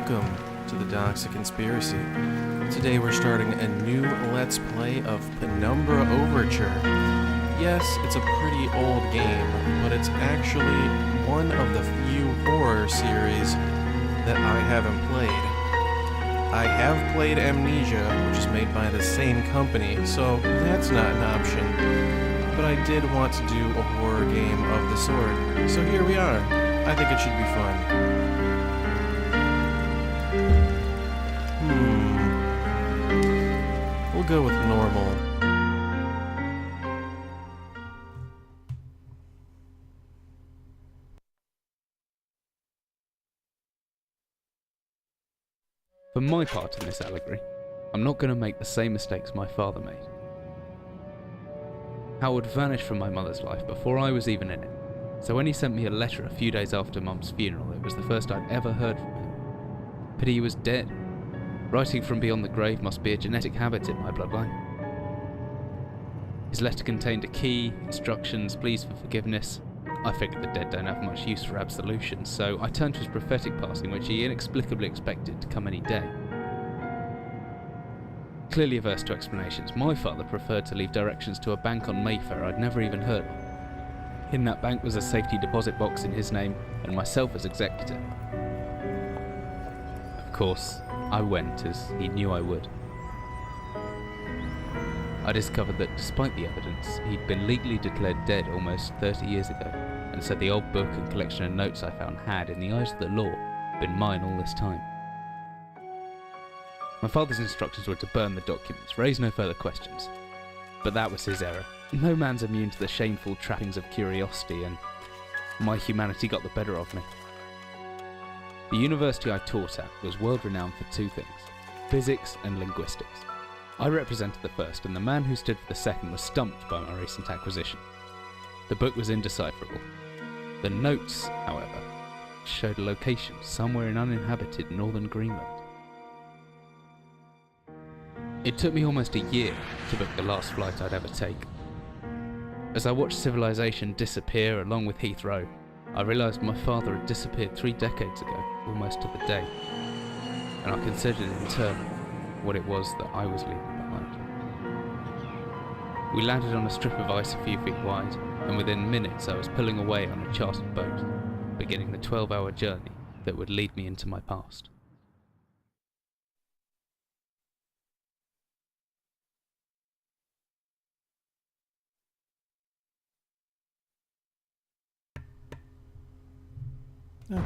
Welcome to the Doxa Conspiracy. Today we're starting a new Let's Play of Penumbra Overture. Yes, it's a pretty old game, but it's actually one of the few horror series that I haven't played. I have played Amnesia, which is made by the same company, so that's not an option. But I did want to do a horror game of the sort, so here we are. I think it should be fun. We'll go with normal. For my part in this allegory, I'm not going to make the same mistakes my father made. Howard vanished from my mother's life before I was even in it, so when he sent me a letter a few days after Mum's funeral, it was the first I'd ever heard from him. Pity he was dead. Writing from beyond the grave must be a genetic habit in my bloodline. His letter contained a key, instructions, pleas for forgiveness. I figured the dead don't have much use for absolution, so I turned to his prophetic passing, which he inexplicably expected to come any day. Clearly averse to explanations, my father preferred to leave directions to a bank on Mayfair I'd never even heard of. In that bank was a safety deposit box in his name, and myself as executor. Of course, I went, as he knew I would. I discovered that despite the evidence, he'd been legally declared dead almost 30 years ago, and so the old book and collection of notes I found had, in the eyes of the law, been mine all this time. My father's instructions were to burn the documents, raise no further questions. But that was his error. No man's immune to the shameful trappings of curiosity, and my humanity got the better of me. The university I taught at was world-renowned for two things: physics and linguistics. I represented the first, and the man who stood for the second was stumped by my recent acquisition. The book was indecipherable. The notes, however, showed a location somewhere in uninhabited northern Greenland. It took me almost a year to book the last flight I'd ever take. As I watched civilization disappear along with Heathrow, I realised my father had disappeared 3 decades ago, almost to the day, and I considered in turn what it was that I was leaving behind. We landed on a strip of ice a few feet wide, and within minutes I was pulling away on a chartered boat, beginning the 12-hour journey that would lead me into my past.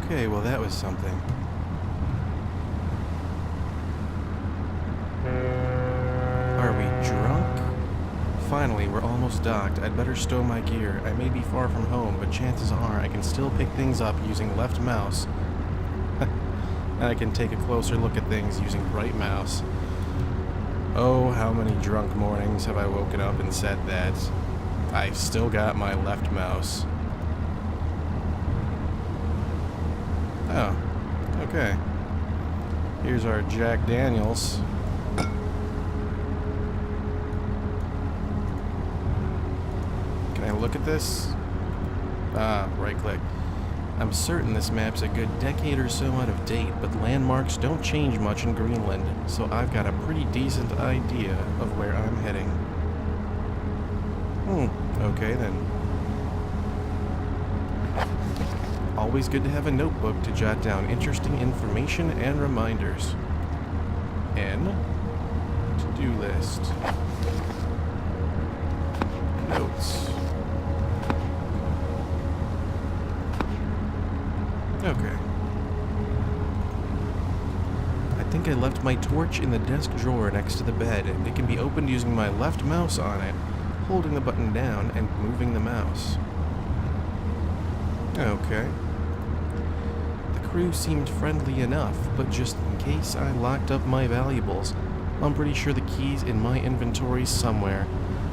Okay, well that was something. Are we drunk? Finally, we're almost docked. I'd better stow my gear. I may be far from home, but chances are I can still pick things up using left mouse. And I can take a closer look at things using right mouse. Oh, how many drunk mornings have I woken up and said that? I've still got my left mouse. Oh, okay. Here's our Jack Daniels. Can I look at this? Ah, right click. I'm certain this map's a good decade or so out of date, but landmarks don't change much in Greenland, so I've got a pretty decent idea of where I'm heading. Okay then. Always good to have a notebook to jot down interesting information and reminders. N. To-do list. Notes. Okay. I think I left my torch in the desk drawer next to the bed, and it can be opened using my left mouse on it, holding the button down and moving the mouse. Okay. The crew seemed friendly enough, but just in case I locked up my valuables, I'm pretty sure the key's in my inventory somewhere.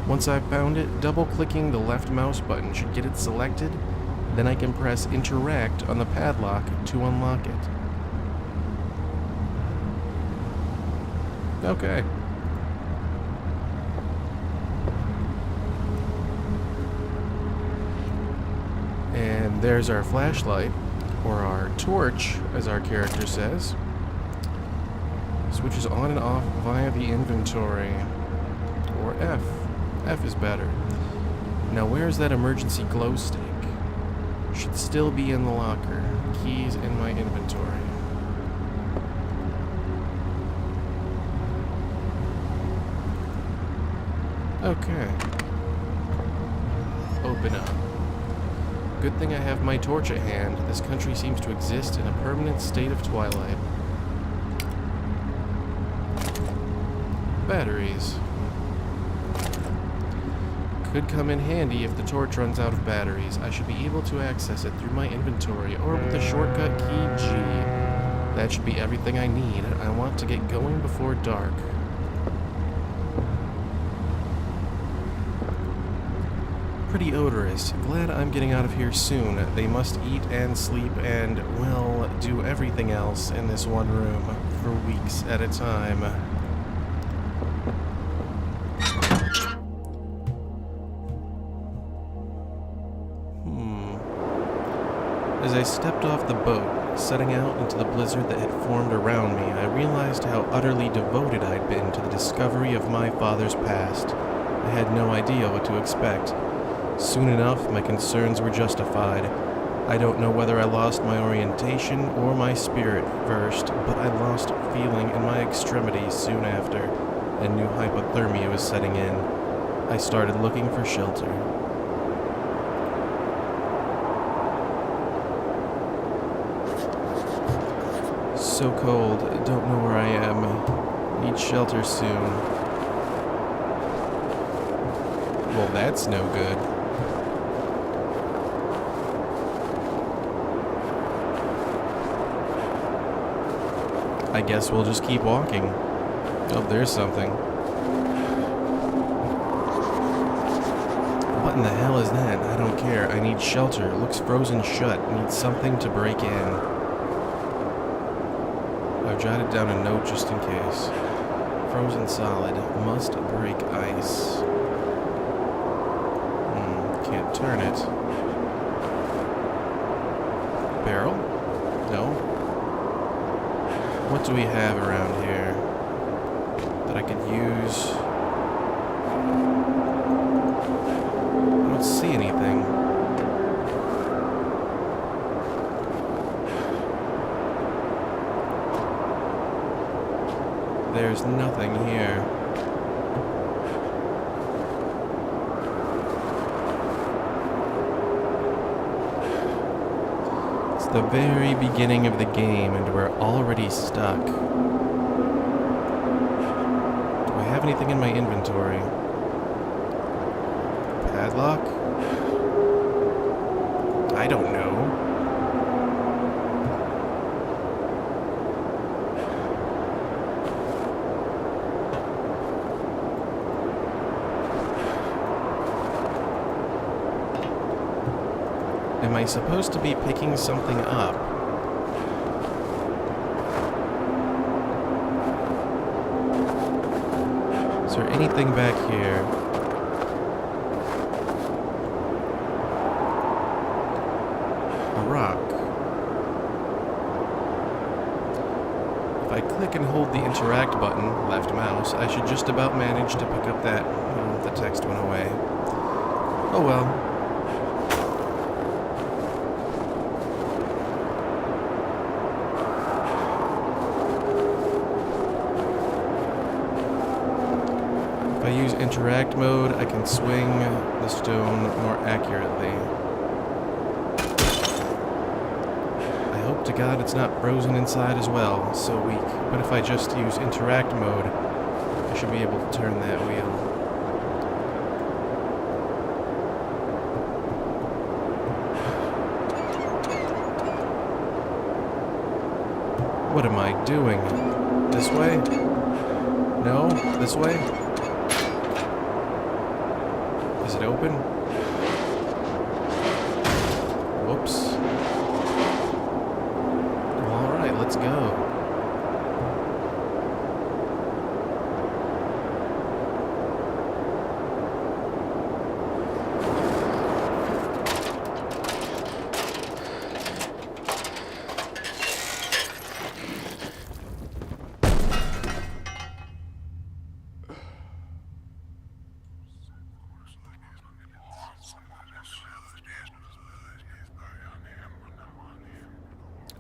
Once I've found it, double-clicking the left mouse button should get it selected, then I can press Interact on the padlock to unlock it. Okay. And there's our flashlight, or our torch, as our character says. Switches on and off via the inventory. Or F. F is better. Now where's that emergency glow stick? Should still be in the locker. Keys in my inventory. Okay. Open up. Good thing I have my torch at hand. This country seems to exist in a permanent state of twilight. Batteries. Could come in handy if the torch runs out of batteries. I should be able to access it through my inventory or with the shortcut key G. That should be everything I need. I want to get going before dark. Pretty odorous. Glad I'm getting out of here soon. They must eat and sleep and, well, do everything else in this one room for weeks at a time. As I stepped off the boat, setting out into the blizzard that had formed around me, I realized how utterly devoted I'd been to the discovery of my father's past. I had no idea what to expect. Soon enough, my concerns were justified. I don't know whether I lost my orientation or my spirit first, but I lost feeling in my extremities soon after, and knew hypothermia was setting in. I started looking for shelter. So cold, don't know where I am. Need shelter soon. Well, that's no good. I guess we'll just keep walking. Oh, there's something. What in the hell is that? I don't care. I need shelter. It looks frozen shut. Need something to break in. I've jotted down a note just in case. Frozen solid. Must break ice. Can't turn it. Barrel? No. What do we have around here that I could use? I don't see anything. There's nothing here. It's the very beginning of the game and we're already stuck. Do I have anything in my inventory? Padlock? I don't know. Am I supposed to be picking something up? Is there anything back here? A rock. If I click and hold the interact button, left mouse, I should just about manage to pick up that... Oh, the text went away. Oh well. If I use interact mode, I can swing the stone more accurately. I hope to God it's not frozen inside as well, so weak. But if I just use interact mode, I should be able to turn that wheel. What am I doing? This way? No? This way? Is it open? Whoops. Alright, let's go.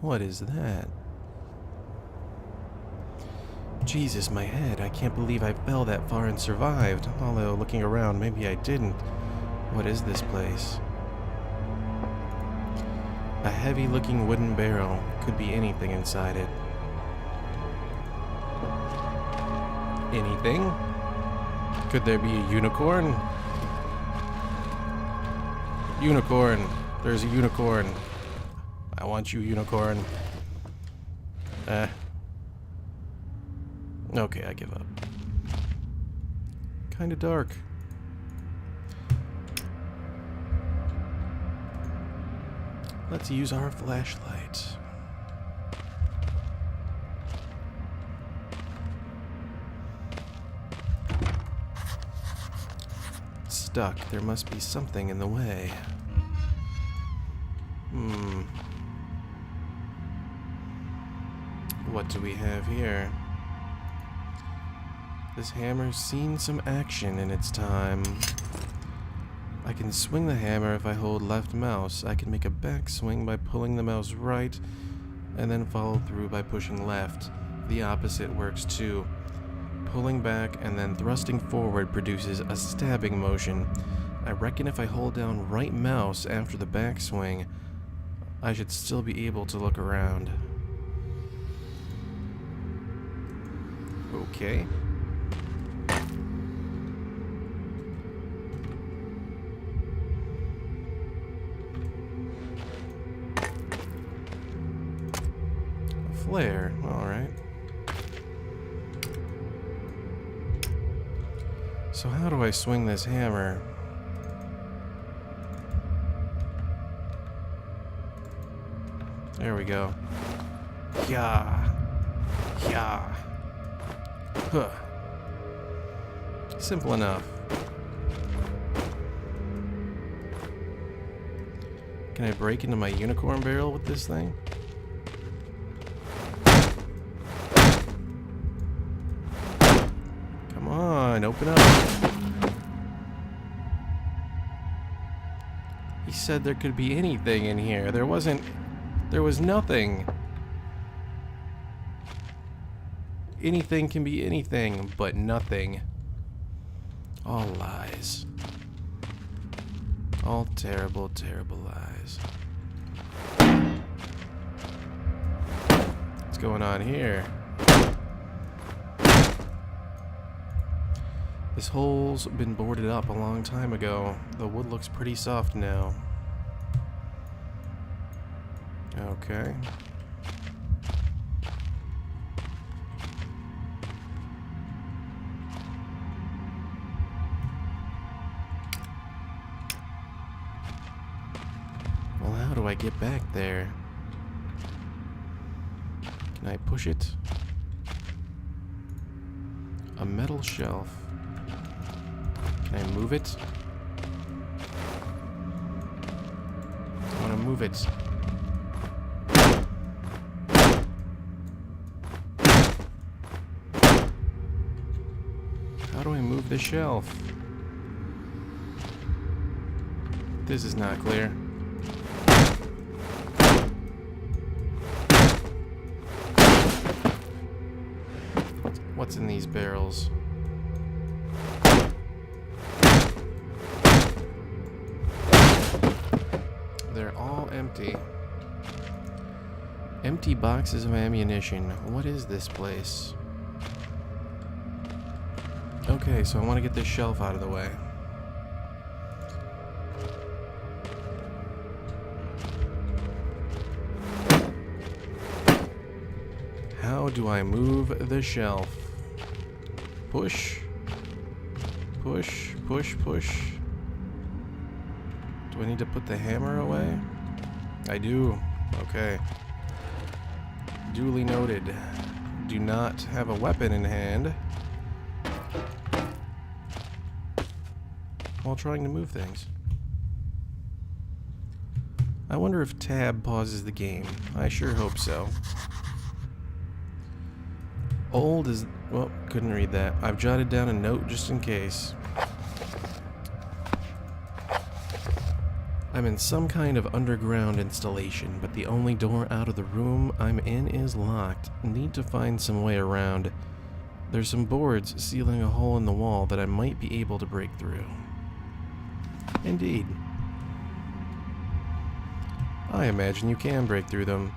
What is that? Jesus, my head. I can't believe I fell that far and survived. Although, looking around, maybe I didn't. What is this place? A heavy-looking wooden barrel. Could be anything inside it. Anything? Could there be a unicorn? Unicorn. There's a unicorn. I want you, unicorn. Okay, I give up. Kinda dark. Let's use our flashlight. Stuck. There must be something in the way. What do we have here? This hammer's seen some action in its time. I can swing the hammer if I hold left mouse. I can make a backswing by pulling the mouse right, and then follow through by pushing left. The opposite works too. Pulling back and then thrusting forward produces a stabbing motion. I reckon if I hold down right mouse after the backswing, I should still be able to look around. Okay. A flare, alright. So how do I swing this hammer? There we go. Yeah. Yeah. Huh. Simple enough. Can I break into my unicorn barrel with this thing? Come on, open up. He said there could be anything in here. There was nothing. Anything can be anything, but nothing. All lies. All terrible, terrible lies. What's going on here? This hole's been boarded up a long time ago. The wood looks pretty soft now. Okay. Well, how do I get back there? Can I push it? A metal shelf. Can I move it? I want to move it. How do I move the shelf? This is not clear. What's in these barrels? They're all empty. Empty boxes of ammunition. What is this place? Okay, so I want to get this shelf out of the way. How do I move the shelf? Push. Push, push, push. Do I need to put the hammer away? I do. Okay. Duly noted. Do not have a weapon in hand while trying to move things. I wonder if tab pauses the game. I sure hope so. Old is... well, couldn't read that. I've jotted down a note just in case. I'm in some kind of underground installation, but the only door out of the room I'm in is locked. Need to find some way around. There's some boards sealing a hole in the wall that I might be able to break through. Indeed. I imagine you can break through them.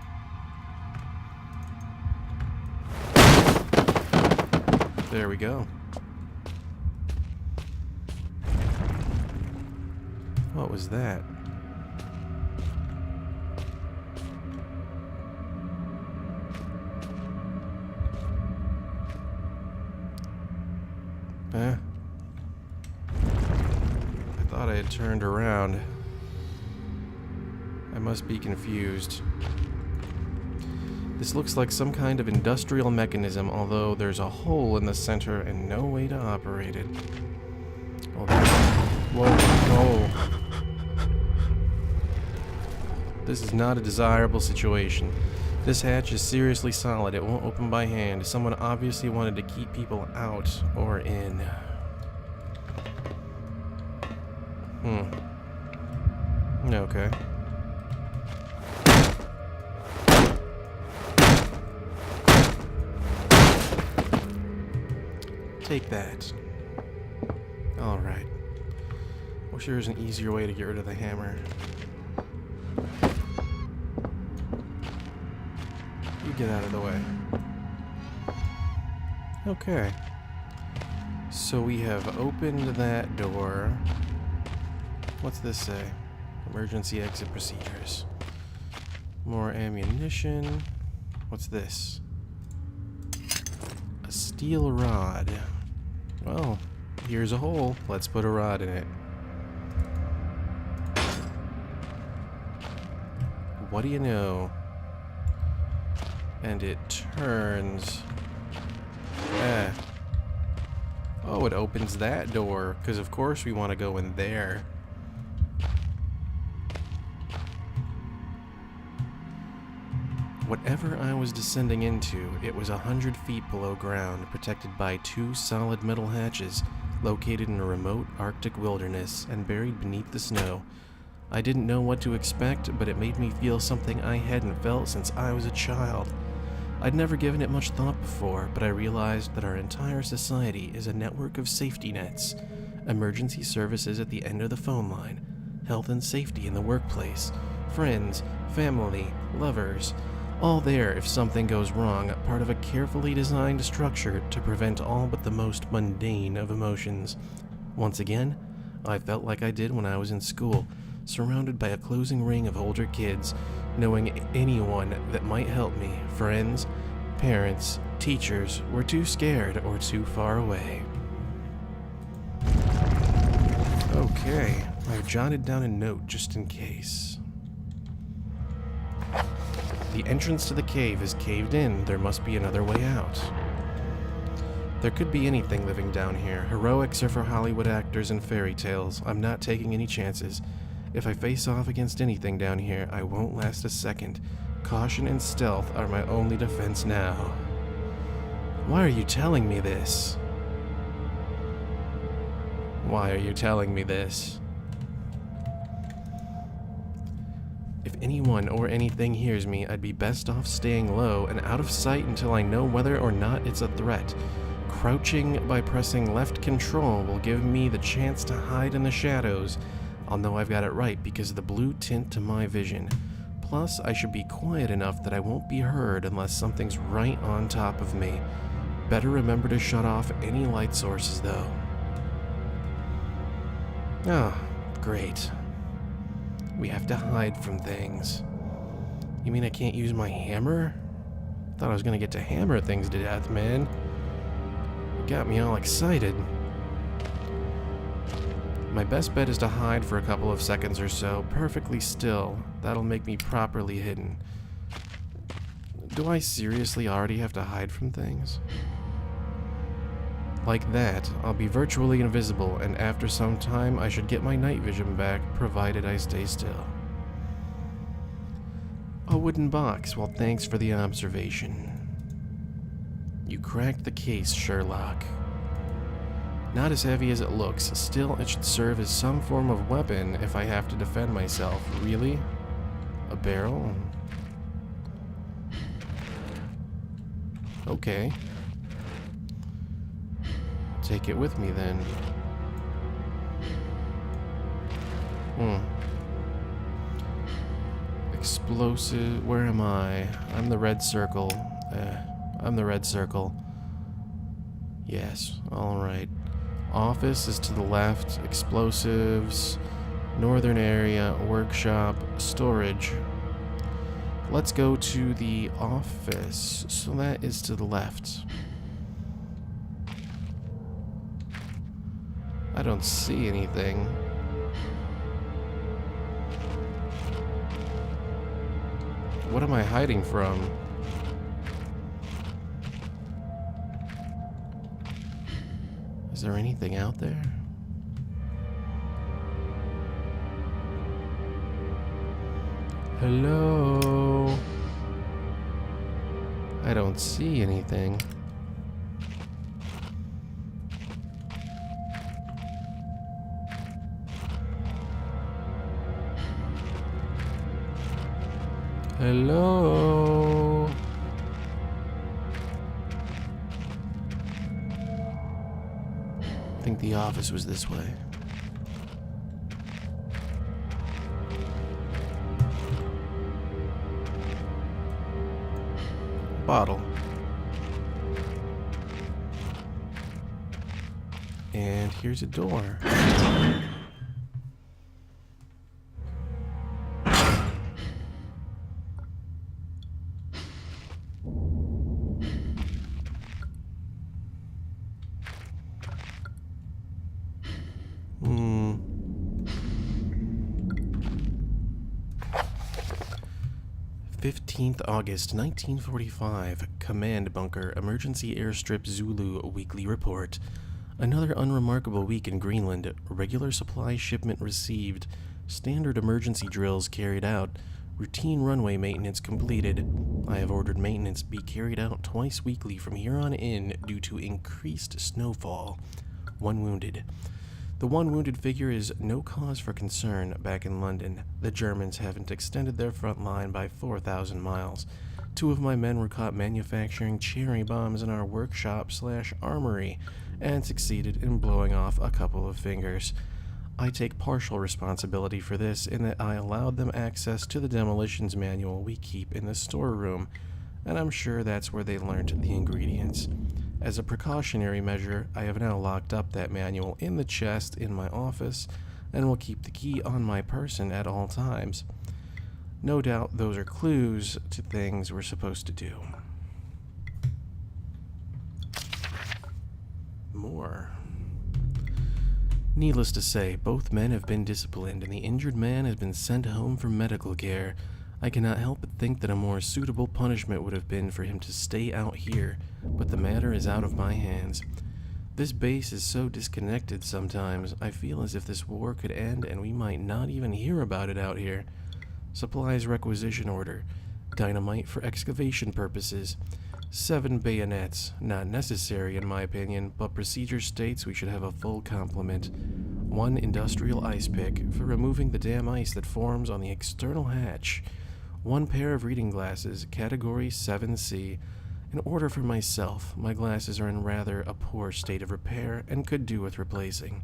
There we go. What was that? I thought I had turned around. I must be confused. This looks like some kind of industrial mechanism, although there's a hole in the center and no way to operate it. Whoa, whoa. This is not a desirable situation. This hatch is seriously solid. It won't open by hand. Someone obviously wanted to keep people out or in. Okay. Take that. Alright. Wish there was an easier way to get rid of the hammer. You get out of the way. Okay. So we have opened that door. What's this say? Emergency exit procedures. More ammunition. What's this? A steel rod. Well, here's a hole. Let's put a rod in it. What do you know? And it turns. Oh, it opens that door, because of course we want to go in there. Whatever I was descending into, it was 100 feet below ground, protected by 2 solid metal hatches, located in a remote Arctic wilderness and buried beneath the snow. I didn't know what to expect, but it made me feel something I hadn't felt since I was a child. I'd never given it much thought before, but I realized that our entire society is a network of safety nets. Emergency services at the end of the phone line, health and safety in the workplace, friends, family, lovers, all there if something goes wrong, part of a carefully designed structure to prevent all but the most mundane of emotions. Once again, I felt like I did when I was in school, surrounded by a closing ring of older kids, knowing anyone that might help me, friends, parents, teachers, were too scared or too far away. Okay, I've jotted down a note just in case. The entrance to the cave is caved in. There must be another way out. There could be anything living down here. Heroics are for Hollywood actors and fairy tales. I'm not taking any chances. If I face off against anything down here, I won't last a second. Caution and stealth are my only defense now. Why are you telling me this? Why are you telling me this? If anyone or anything hears me, I'd be best off staying low and out of sight until I know whether or not it's a threat. Crouching by pressing left control will give me the chance to hide in the shadows. I'll know I've got it right because of the blue tint to my vision. Plus, I should be quiet enough that I won't be heard unless something's right on top of me. Better remember to shut off any light sources, though. Oh, great. We have to hide from things. You mean I can't use my hammer? Thought I was gonna get to hammer things to death, man. Got me all excited. My best bet is to hide for a couple of seconds or so, perfectly still. That'll make me properly hidden. Do I seriously already have to hide from things? Like that, I'll be virtually invisible, and after some time I should get my night vision back, provided I stay still. A wooden box. Well, thanks for the observation. You cracked the case, Sherlock. Not as heavy as it looks, still it should serve as some form of weapon if I have to defend myself. Really? A barrel? Okay. Take it with me then. Explosive. Where am I? I'm the red circle. I'm the red circle. Yes, alright. Office is to the left. Explosives. Northern area. Workshop. Storage. Let's go to the office. So that is to the left. I don't see anything. What am I hiding from? Is there anything out there? Hello? I don't see anything. Hello? I think the office was this way. Bottle. And here's a door. Hmm. 15th August 1945, Command Bunker, Emergency Airstrip Zulu Weekly Report. Another unremarkable week in Greenland. Regular supply shipment received. Standard emergency drills carried out. Routine runway maintenance completed. I have ordered maintenance be carried out twice weekly from here on in due to increased snowfall. 1 wounded. The 1 wounded figure is no cause for concern back in London. The Germans haven't extended their front line by 4,000 miles. 2 of my men were caught manufacturing cherry bombs in our workshop/armory and succeeded in blowing off a couple of fingers. I take partial responsibility for this in that I allowed them access to the demolitions manual we keep in the storeroom, and I'm sure that's where they learned the ingredients. As a precautionary measure, I have now locked up that manual in the chest in my office and will keep the key on my person at all times. No doubt those are clues to things we're supposed to do. More. Needless to say, both men have been disciplined and the injured man has been sent home for medical care. I cannot help but think that a more suitable punishment would have been for him to stay out here, but the matter is out of my hands. This base is so disconnected sometimes, I feel as if this war could end and we might not even hear about it out here. Supplies requisition order. Dynamite for excavation purposes. 7 bayonets. Not necessary in my opinion, but procedure states we should have a full complement. 1 industrial ice pick for removing the damn ice that forms on the external hatch. 1 pair of reading glasses, category 7C. An order for myself. My glasses are in rather a poor state of repair and could do with replacing.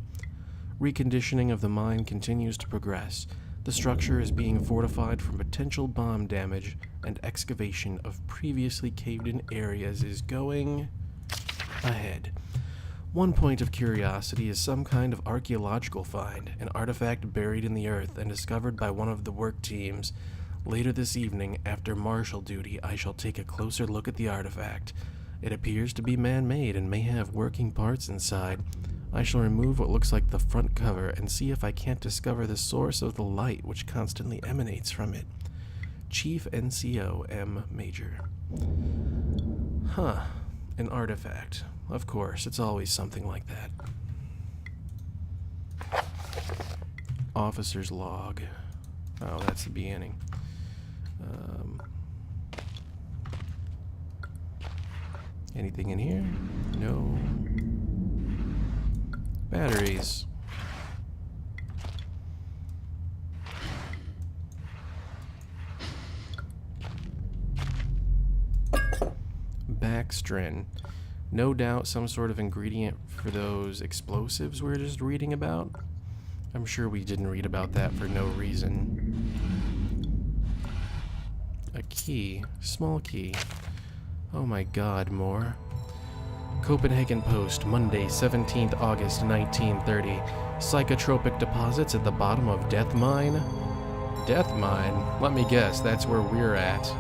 Reconditioning of the mine continues to progress. The structure is being fortified from potential bomb damage, and excavation of previously caved-in areas is going ahead. 1 point of curiosity is some kind of archaeological find, an artifact buried in the earth and discovered by one of the work teams. Later this evening, after marshal duty, I shall take a closer look at the artifact. It appears to be man-made and may have working parts inside. I shall remove what looks like the front cover and see if I can't discover the source of the light which constantly emanates from it. Chief NCO M. Major. Huh. An artifact. Of course, it's always something like that. Officer's log. Oh, that's the beginning. Anything in here? No. Batteries. Backstrin. No doubt some sort of ingredient for those explosives we're just reading about. I'm sure we didn't read about that for no reason. A key. Small key. Oh my god, more. Copenhagen Post, Monday, 17th August 1930. Psychotropic deposits at the bottom of Death Mine? Death Mine? Let me guess, that's where we're at.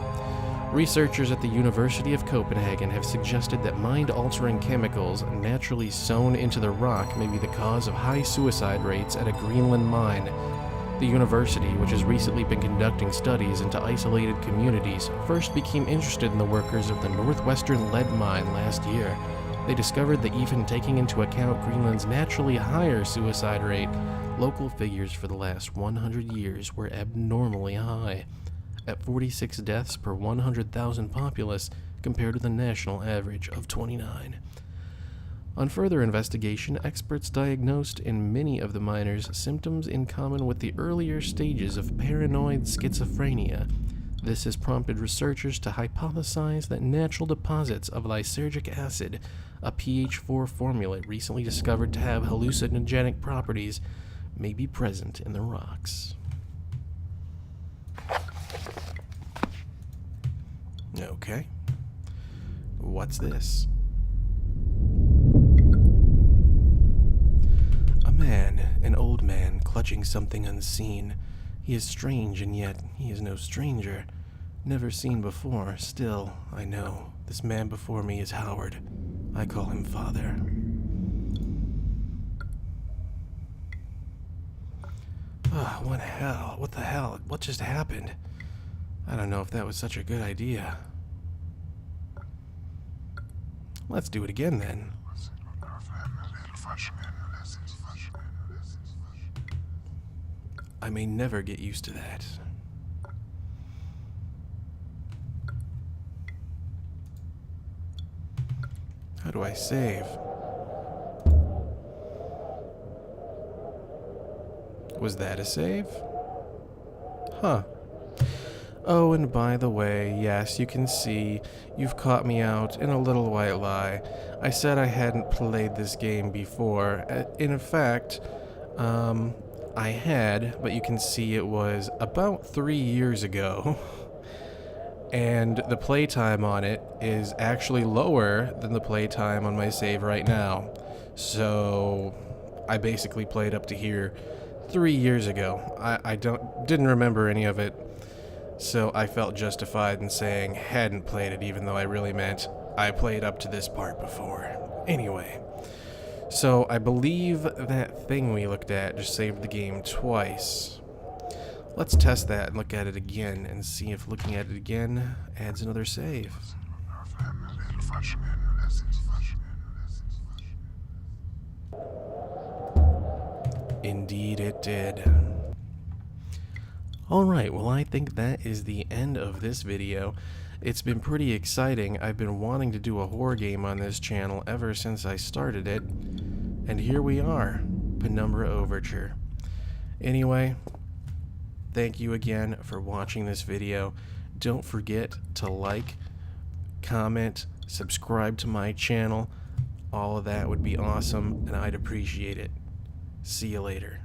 Researchers at the University of Copenhagen have suggested that mind-altering chemicals naturally sewn into the rock may be the cause of high suicide rates at a Greenland mine. The university, which has recently been conducting studies into isolated communities, first became interested in the workers of the northwestern lead mine last year. They discovered that even taking into account Greenland's naturally higher suicide rate, local figures for the last 100 years were abnormally high, at 46 deaths per 100,000 populace compared to the national average of 29. On further investigation, experts diagnosed in many of the miners symptoms in common with the earlier stages of paranoid schizophrenia. This has prompted researchers to hypothesize that natural deposits of lysergic acid, a pH4 formula recently discovered to have hallucinogenic properties, may be present in the rocks. Okay. What's this? A man, an old man, clutching something unseen. He is strange, and yet he is no stranger. Never seen before, still, I know. This man before me is Howard. I call him Father. Ah, what the hell? What just happened? I don't know if that was such a good idea. Let's do it again then. I may never get used to that. How do I save? Was that a save? Huh. Oh, and by the way, yes, you can see, you've caught me out in a little white lie. I said I hadn't played this game before. In fact, I had, but you can see it was about 3 years ago. And the playtime on it is actually lower than the playtime on my save right now. So I basically played up to here 3 years ago. I didn't remember any of it. So I felt justified in saying hadn't played it, even though I really meant I played up to this part before. Anyway, so I believe that thing we looked at just saved the game twice. Let's test that and look at it again and see if looking at it again adds another save. Indeed it did. Alright, well I think that is the end of this video. It's been pretty exciting. I've been wanting to do a horror game on this channel ever since I started it. And here we are, Penumbra Overture. Anyway, thank you again for watching this video. Don't forget to like, comment, subscribe to my channel. All of that would be awesome and I'd appreciate it. See you later.